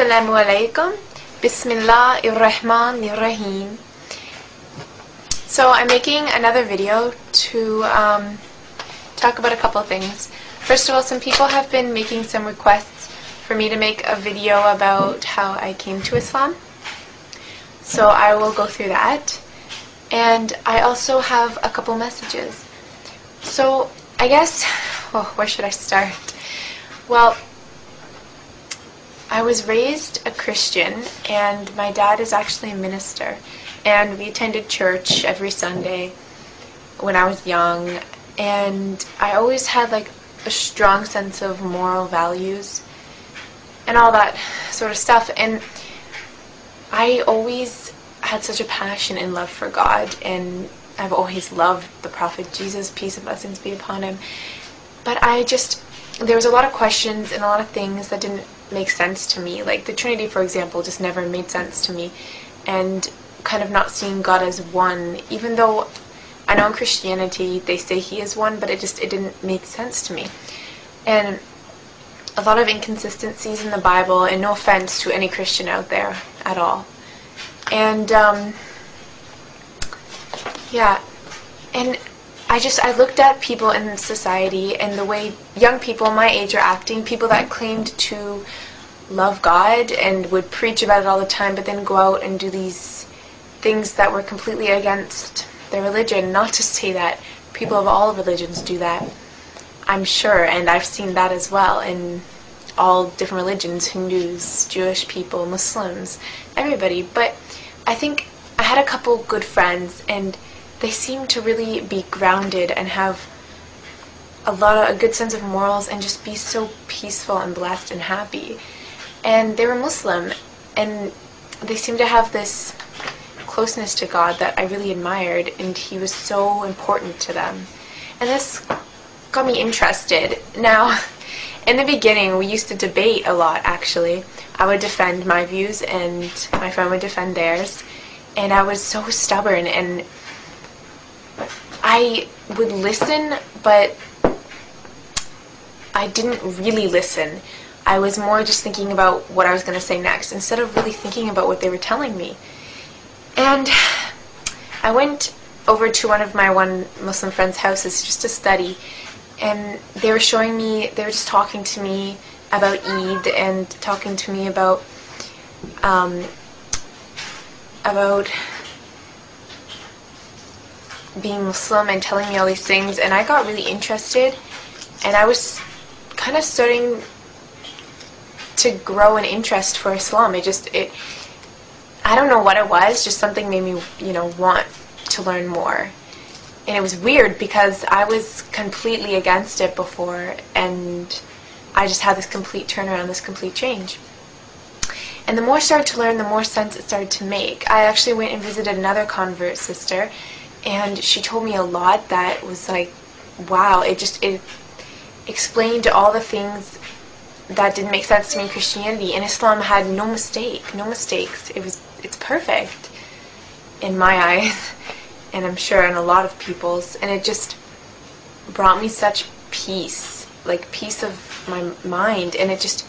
Assalamu alaikum. Bismillahirrahmanirrahim. So I'm making another video to talk about a couple of things. First of all, some people have been making some requests for me to make a video about how I came to Islam. So I will go through that. And I also have a couple messages. So I guess, where should I start? Well, I was raised a Christian, and my dad is actually a minister, and we attended church every Sunday when I was young, and I always had like a strong sense of moral values and all that sort of stuff, and I always had such a passion and love for God, and I've always loved the Prophet Jesus, peace and blessings be upon him, but there was a lot of questions and a lot of things that didn't make sense to me. Like the Trinity, for example, just never made sense to me, and kind of not seeing God as one, even though I know in Christianity they say he is one, but it didn't make sense to me. And a lot of inconsistencies in the Bible, and no offense to any Christian out there at all. And yeah, and I looked at people in society and the way young people my age are acting, people that claimed to love God and would preach about it all the time, but then go out and do these things that were completely against their religion. Not to say that people of all religions do that, I'm sure, and I've seen that as well in all different religions, Hindus, Jewish people, Muslims, everybody. But I think I had a couple good friends, and they seem to really be grounded and have a good sense of morals and just be so peaceful and blessed and happy. And they were Muslim, and they seemed to have this closeness to God that I really admired, and he was so important to them. And this got me interested. Now, in the beginning, we used to debate a lot, actually. I would defend my views, and my friend would defend theirs. And I was so stubborn, and I would listen, but I didn't really listen. I was more just thinking about what I was going to say next, instead of really thinking about what they were telling me. And I went over to one of my Muslim friend's houses just to study, and they were just talking to me about Eid, and talking to me about being Muslim, and telling me all these things, and I got really interested, and I was kind of starting to grow an interest for Islam. I don't know what it was, just something made me, want to learn more. And it was weird because I was completely against it before, and I just had this complete turnaround, this complete change. And the more I started to learn, the more sense it started to make. I actually went and visited another convert sister, and she told me a lot that was like, wow, it explained all the things that didn't make sense to me in Christianity. And Islam had no mistakes. It's perfect in my eyes, and I'm sure in a lot of people's, and it just brought me such peace, like peace of my mind, and it just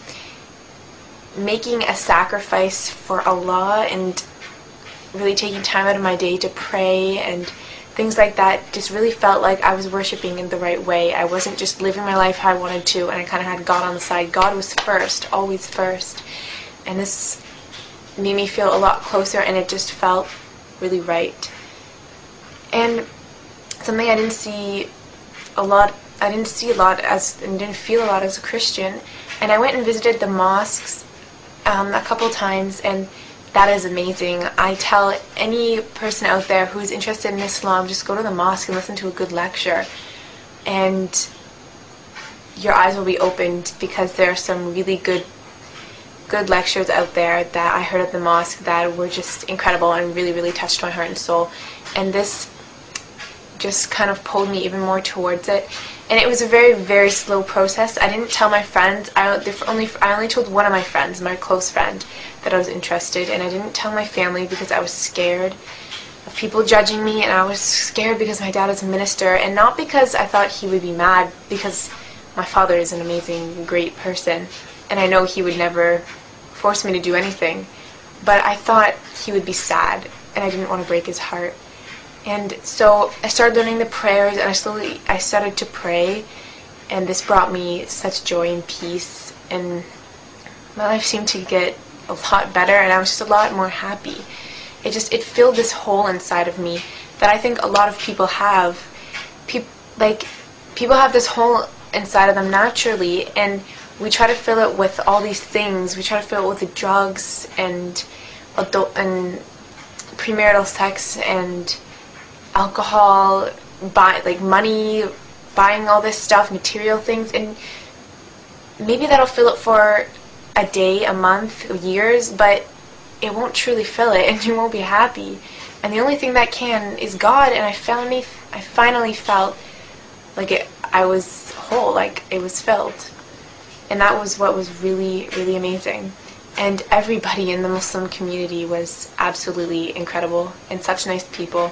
making a sacrifice for Allah and really taking time out of my day to pray and things like that just really felt like I was worshiping in the right way. I wasn't just living my life how I wanted to, and I kind of had God on the side. God was first, always first, and this made me feel a lot closer, and it just felt really right. And something I didn't feel a lot as a Christian, and I went and visited the mosques a couple times, and that is amazing. I tell any person out there who's interested in Islam, just go to the mosque and listen to a good lecture, and your eyes will be opened, because there are some really good lectures out there that I heard at the mosque that were just incredible and really, really touched my heart and soul. And this just kind of pulled me even more towards it. And it was a very, very slow process. I didn't tell my friends. I only told one of my friends, my close friend, that I was interested, and I didn't tell my family because I was scared of people judging me, and I was scared because my dad is a minister, and not because I thought he would be mad, because my father is an amazing, great person, and I know he would never force me to do anything. But I thought he would be sad, and I didn't want to break his heart. And so I started learning the prayers, and I started to pray, and this brought me such joy and peace, and my life seemed to get a lot better, and I was just a lot more happy. It filled this hole inside of me that I think a lot of people have. People have this hole inside of them naturally, and we try to fill it with all these things. We try to fill it with the drugs and premarital sex and alcohol, money, buying all this stuff, material things, and maybe that'll fill it for a day, a month, years, but it won't truly fill it, and you won't be happy. And the only thing that can is God, and I finally felt like I was whole, like it was filled. And that was what was really, really amazing. And everybody in the Muslim community was absolutely incredible, and such nice people,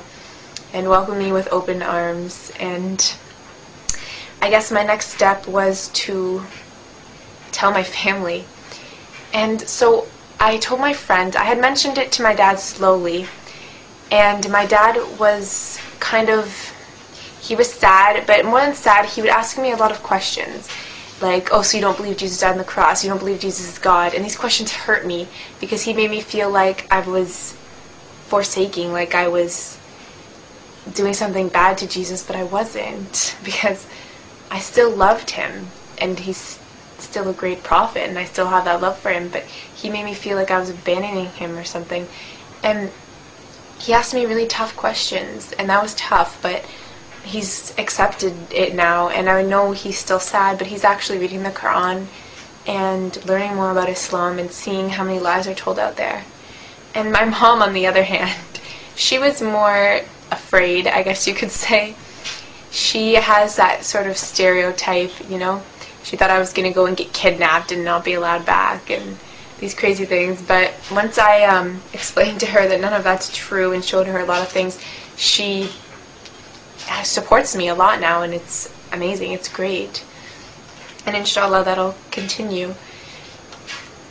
and welcomed me with open arms. And I guess my next step was to tell my family. And so I told my friend, I had mentioned it to my dad slowly, and my dad was he was sad, but more than sad, he would ask me a lot of questions. Like, oh, so you don't believe Jesus died on the cross, you don't believe Jesus is God, and these questions hurt me, because he made me feel like I was forsaking, like I was doing something bad to Jesus, but I wasn't, because I still loved him, and he's still a great prophet, and I still have that love for him, but he made me feel like I was abandoning him or something. And he asked me really tough questions, and that was tough, but he's accepted it now, and I know he's still sad, but he's actually reading the Quran and learning more about Islam and seeing how many lies are told out there. And my mom, on the other hand, she was more afraid, I guess you could say. She has that sort of stereotype, you know. She thought I was going to go and get kidnapped and not be allowed back and these crazy things. But once I explained to her that none of that's true and showed her a lot of things, she supports me a lot now, and it's amazing. It's great. And inshallah that'll continue.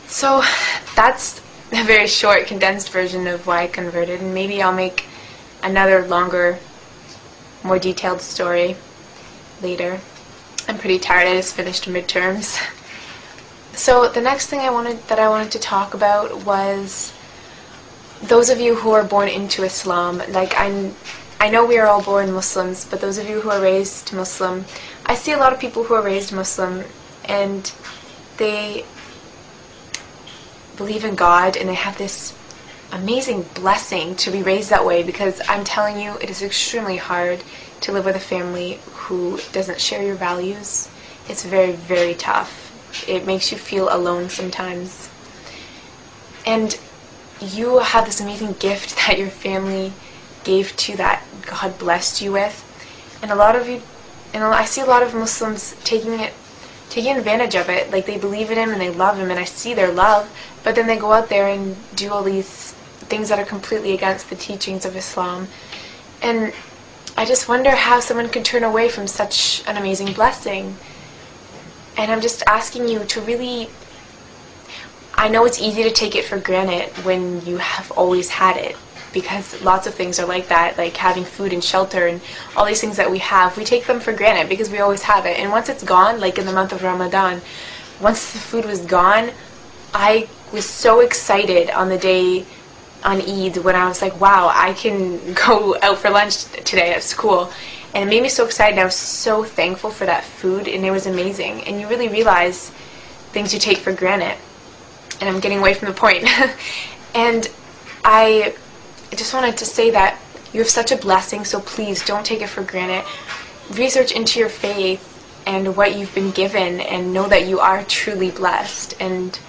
So that's a very short, condensed version of why I converted, and maybe I'll make another longer, more detailed story later. I'm pretty tired. I just finished midterms. So the next thing I wanted to talk about was those of you who are born into Islam. Like, I know we are all born Muslims, but those of you who are raised Muslim, I see a lot of people who are raised Muslim, and they believe in God, and they have this amazing blessing to be raised that way, because I'm telling you, it is extremely hard to live with a family who doesn't share your values. It's very, very tough. It makes you feel alone sometimes. And you have this amazing gift that your family gave to you, that God blessed you with. And a lot of you, and I see a lot of Muslims taking advantage of it. Like, they believe in him and they love him, and I see their love, but then they go out there and do all these things that are completely against the teachings of Islam. And I just wonder how someone can turn away from such an amazing blessing. And I'm just asking you to really, I know it's easy to take it for granted when you have always had it, because lots of things are like that, like having food and shelter and all these things that we have, we take them for granted because we always have it. And once it's gone, like in the month of Ramadan, once the food was gone, I was so excited on the day on Eid when I was like, wow, I can go out for lunch today at school. And it made me so excited, and I was so thankful for that food, and it was amazing. And you really realize things you take for granted. And I'm getting away from the point. And I just wanted to say that you have such a blessing, so please don't take it for granted. Research into your faith and what you've been given, and know that you are truly blessed. And